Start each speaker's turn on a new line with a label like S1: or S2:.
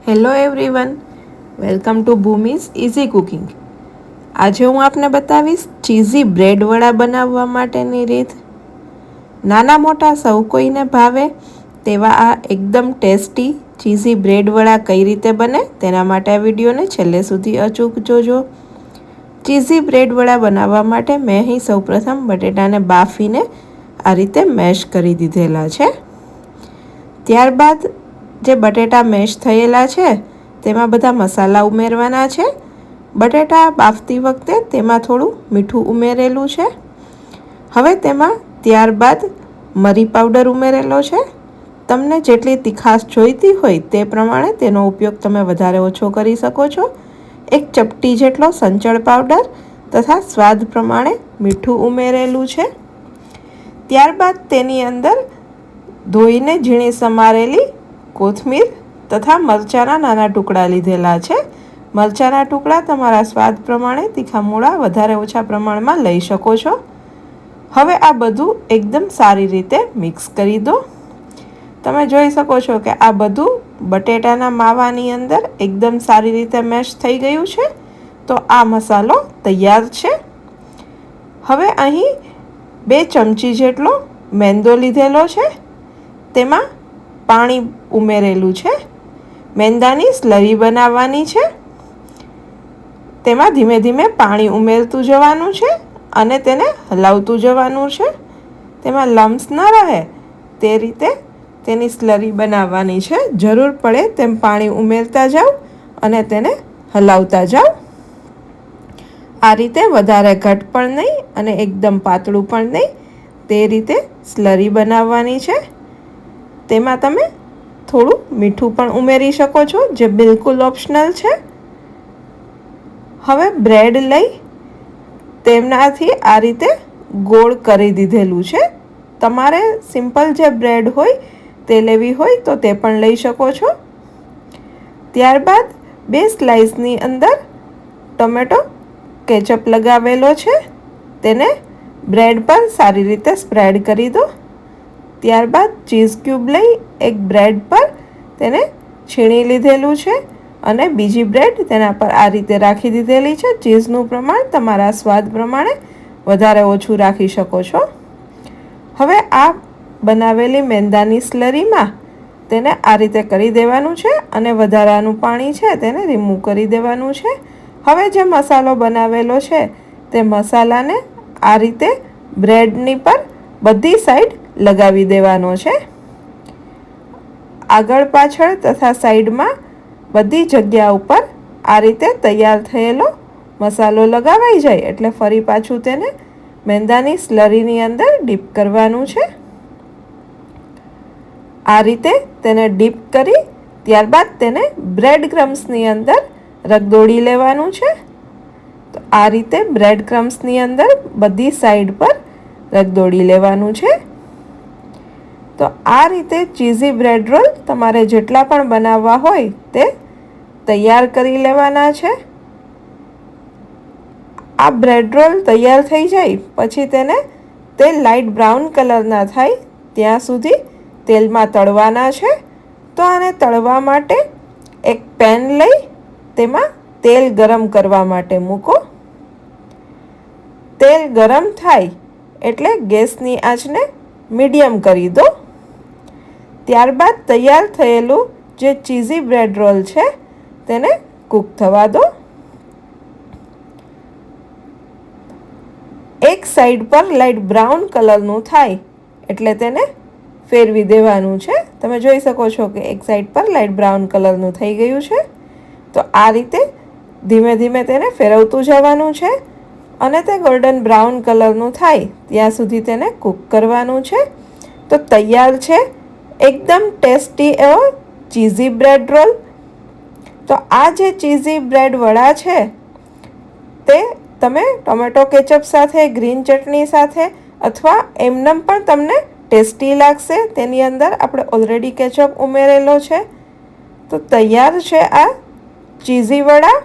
S1: Hello everyone, welcome to Bhumi's easy cooking. આજે હું આપને બતાવીશ ચીઝી બ્રેડ વડા બનાવવા માટેની રીત. નાના મોટા સૌ કોઈને ભાવે તેવા આ એકદમ ટેસ્ટી ચીઝી બ્રેડ વડા કઈ રીતે બને તેના માટે આ વિડીયોને છેલ્લે સુધી અચૂક જોજો. ચીઝી બ્રેડ વડા બનાવવા માટે મેં અહીં સૌપ્રથમ બટેટાને બાફીને આ રીતે મેશ કરી દીધેલા છે. ત્યારબાદ જે બટેટા મેશ થયેલા છે તેમાં બધા મસાલા ઉમેરવાના છે. બટેટા બાફતી વખતે તેમાં થોડું મીઠું ઉમેરેલું છે. હવે તેમાં ત્યારબાદ મરી પાવડર ઉમેરેલો છે. તમને જેટલી તીખાશ જોઈતી હોય તે પ્રમાણે તેનો ઉપયોગ તમે વધારે ઓછો કરી શકો છો. એક ચપટી જેટલો સંચળ પાવડર તથા સ્વાદ પ્રમાણે મીઠું ઉમેરેલું છે. ત્યારબાદ તેની અંદર ધોઈને ઝીણી સમારેલી કોથમીર તથા મરચાંના નાના ટુકડા લીધેલા છે. મરચાંના ટુકડા તમારા સ્વાદ પ્રમાણે તીખા મૂળા વધારે ઓછા પ્રમાણમાં લઈ શકો છો. હવે આ બધું એકદમ સારી રીતે મિક્સ કરી દો. તમે જોઈ શકો છો કે આ બધું બટેટાના માવાની અંદર એકદમ સારી રીતે મેશ થઈ ગયું છે. તો આ મસાલો તૈયાર છે. હવે અહીં 2 ચમચી જેટલો મેંદો લીધેલો છે. તેમાં પાણી ઉમેરેલું છે. મેંદાની સ્લરી બનાવવાની છે. તેમાં ધીમે ધીમે પાણી ઉમેરતું જવાનું છે અને તેને હલાવતું જવાનું છે. તેમાં લમ્સ ન રહે તે રીતે તેની સ્લરી બનાવવાની છે. જરૂર પડે તેમ પાણી ઉમેરતા જાઓ અને તેને હલાવતા જાઓ. આ રીતે વધારે ઘટ પણ નહીં અને એકદમ પાતળું પણ નહીં તે રીતે સ્લરી બનાવવાની છે. તેમાં તમે થોડું મીઠું પણ ઉમેરી શકો છો, જે બિલકુલ ઓપ્શનલ છે. હવે બ્રેડ લઈ તેમનાથી આ રીતે ગોળ કરી દીધેલું છે. તમારે સિમ્પલ જે બ્રેડ હોય તે લેવી હોય તો તે પણ લઈ શકો છો. ત્યારબાદ 2 સ્લાઇસની અંદર ટમેટો કેચઅપ લગાવેલો છે. તેને બ્રેડ પર સારી રીતે સ્પ્રેડ કરી દો. ત્યારબાદ ચીઝ ક્યુબ લઈ એક બ્રેડ પર તેને છીણી લીધેલું છે અને બીજી બ્રેડ તેના પર આ રીતે રાખી દીધેલી છે. ચીઝનું પ્રમાણ તમારા સ્વાદ પ્રમાણે વધારે ઓછું રાખી શકો છો. હવે આ બનાવેલી મેંદાની સ્લરીમાં તેને આ રીતે કરી દેવાનું છે અને વધારાનું પાણી છે તેને રિમૂવ કરી દેવાનું છે. હવે જે મસાલો બનાવેલો છે તે મસાલાને આ રીતે બ્રેડની પર બધી સાઈડ લગાવી દેવાનો છે. આગળ પાછળ તથા સાઈડમાં બધી જગ્યા ઉપર આ રીતે તૈયાર થયેલો મસાલો લગાવાઈ જાય એટલે ફરી પાછું તેને મેંદાની સ્લરીની અંદર ડીપ કરવાનું છે. આ રીતે તેને ડીપ કરી ત્યારબાદ તેને બ્રેડ ક્રમ્સની અંદર રગદોળી લેવાનું છે. તો આ રીતે બ્રેડ ક્રમ્સની અંદર બધી સાઈડ પર રગદોળી લેવાનું છે. તો આ રીતે ચીઝી બ્રેડ રોલ તમારે જેટલા પણ બનાવવા હોય તે તૈયાર કરી લેવાના છે. આ બ્રેડ રોલ તૈયાર થઈ જાય પછી તેને તે લાઇટ બ્રાઉન કલરના થાય ત્યાં સુધી તેલમાં તળવાના છે. તો આને તળવા માટે એક પેન લઈ તેમાં તેલ ગરમ કરવા માટે મૂકો. તેલ ગરમ થાય એટલે ગેસની આંચને મીડિયમ કરી દો. ત્યારબાદ તૈયાર થયેલું જે ચીઝી બ્રેડ રોલ છે તેને કૂક થવા દો. એક સાઈડ પર લાઇટ બ્રાઉન કલરનું થાય એટલે તેને ફેરવી દેવાનું છે. તમે જોઈ શકો છો કે એક સાઈડ પર લાઇટ બ્રાઉન કલરનું થઈ ગયું છે. તો આ રીતે ધીમે ધીમે તેને ફેરવતું જવાનું છે અને તે ગોલ્ડન બ્રાઉન કલરનું થાય ત્યાં સુધી તેને કૂક કરવાનું છે. તો તૈયાર છે એકદમ ટેસ્ટી એવો ચીઝી બ્રેડ રોલ. તો આ જે ચીઝી બ્રેડ વડા છે તે તમે ટોમેટો કેચઅપ સાથે, ગ્રીન ચટણી સાથે અથવા એમનેમ પણ તમને ટેસ્ટી લાગશે. તેની અંદર આપણે ઓલરેડી કેચઅપ ઉમેરેલો છે. તો તૈયાર છે આ ચીઝી વડા.